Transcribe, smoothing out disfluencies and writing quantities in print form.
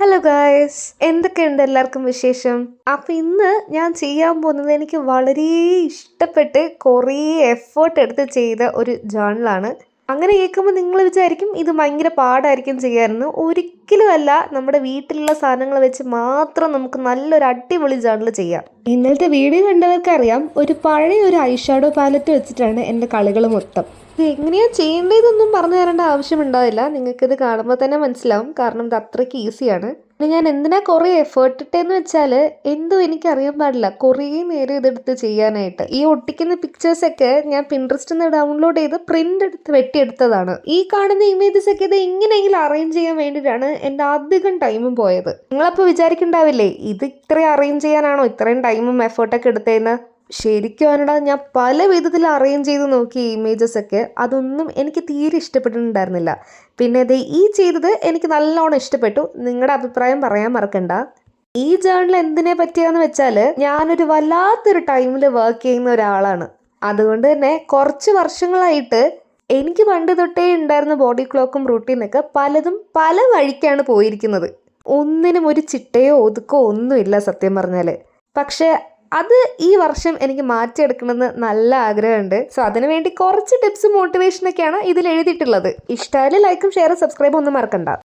Hello guys, എന്തൊക്കെയുണ്ട് എല്ലാവർക്കും വിശേഷം? അപ്പം ഇന്ന് ഞാൻ ചെയ്യാൻ പോകുന്നത് എനിക്ക് വളരെ ഇഷ്ടപ്പെട്ട് കുറേ എഫേർട്ട് എടുത്ത് ചെയ്ത ഒരു ജേർണലാണ്. അങ്ങനെ കേൾക്കുമ്പോൾ നിങ്ങൾ വിചാരിക്കും ഇത് ഭയങ്കര പാടായിരിക്കും ചെയ്യാമെന്ന്. ഒരിക്കലും അല്ല. നമ്മുടെ വീട്ടിലുള്ള സാധനങ്ങൾ വെച്ച് മാത്രം നമുക്ക് നല്ലൊരു അടിപൊളി ജേർണൽ ചെയ്യാം. ഇന്നലത്തെ വീഡിയോ കണ്ടവർക്കറിയാം, ഒരു പഴയ ഒരു ഐ ഷാഡോ പാലറ്റ് വെച്ചിട്ടാണ് എൻ്റെ കളികൾ മൊത്തം. ഇത് എങ്ങനെയാണ് ചെയ്യേണ്ടതെന്നൊന്നും പറഞ്ഞു തരേണ്ട ആവശ്യമുണ്ടാവില്ല. നിങ്ങൾക്കിത് കാണുമ്പോൾ തന്നെ മനസ്സിലാവും, കാരണം ഇത് അത്രയ്ക്ക് ഈസിയാണ്. ഞാൻ എന്തിനാ കുറേ എഫേർട്ട് ഇട്ടേന്ന് വെച്ചാൽ എന്തോ എനിക്കറിയാൻ പാടില്ല, കുറേ നേരം ഇതെടുത്ത് ചെയ്യാനായിട്ട്. ഈ ഒട്ടിക്കുന്ന പിക്ചേഴ്സൊക്കെ ഞാൻ പിൻട്രസ്റ്റിൽ നിന്ന് ഡൗൺലോഡ് ചെയ്ത് പ്രിന്റ് എടുത്ത് വെട്ടിയെടുത്തതാണ്. ഈ കാണുന്ന ഇമേജസ് ഒക്കെ ഇത് എങ്ങനെയെങ്കിലും അറേഞ്ച് ചെയ്യാൻ വേണ്ടിയിട്ടാണ് എൻ്റെ അധികം ടൈമും പോയത്. നിങ്ങളപ്പോൾ വിചാരിക്കണ്ടാവില്ലേ, ഇത് ഇത്രയും അറേഞ്ച് ചെയ്യാനാണോ ഇത്രയും ടൈമും എഫേർട്ടൊക്കെ എടുത്തതെന്ന്? ശരിക്കും പറഞ്ഞാൽ ഞാൻ പല വിധത്തിൽ അറേഞ്ച് ചെയ്ത് നോക്കി ഇമേജസ് ഒക്കെ. അതൊന്നും എനിക്ക് തീരെ ഇഷ്ടപ്പെട്ടിട്ടുണ്ടായിരുന്നില്ല. പിന്നെ ഇത് ഈ ചെയ്തത് എനിക്ക് നല്ലോണം ഇഷ്ടപ്പെട്ടു. നിങ്ങളുടെ അഭിപ്രായം പറയാൻ മറക്കണ്ട. ഈ ജേർണൽ എന്തിനെ പറ്റിയാന്ന് വെച്ചാൽ, ഞാനൊരു വല്ലാത്തൊരു ടൈമിൽ വർക്ക് ചെയ്യുന്ന ഒരാളാണ്. അതുകൊണ്ട് തന്നെ കുറച്ച് വർഷങ്ങളായിട്ട് എനിക്ക് പണ്ട് തൊട്ടേ ഉണ്ടായിരുന്ന ബോഡി ക്ലോക്കും റൂട്ടീനൊക്കെ പലതും പല വഴിക്കാണ് പോയിരിക്കുന്നത്. ഒന്നിനും ഒരു ചിട്ടയോ ഒതുക്കോ ഒന്നുമില്ല സത്യം പറഞ്ഞാൽ. പക്ഷേ അത് ഈ വർഷം എനിക്ക് മാറ്റിയെടുക്കണമെന്ന് നല്ല ആഗ്രഹമുണ്ട്. സോ അതിനുവേണ്ടി കുറച്ച് ടിപ്സും മോട്ടിവേഷനൊക്കെയാണ് ഇതിൽ എഴുതിയിട്ടുള്ളത്. ഇഷ്ടമായാലും ലൈക്കും ഷെയറും സബ്സ്ക്രൈബും ഒന്നും മറക്കണ്ട.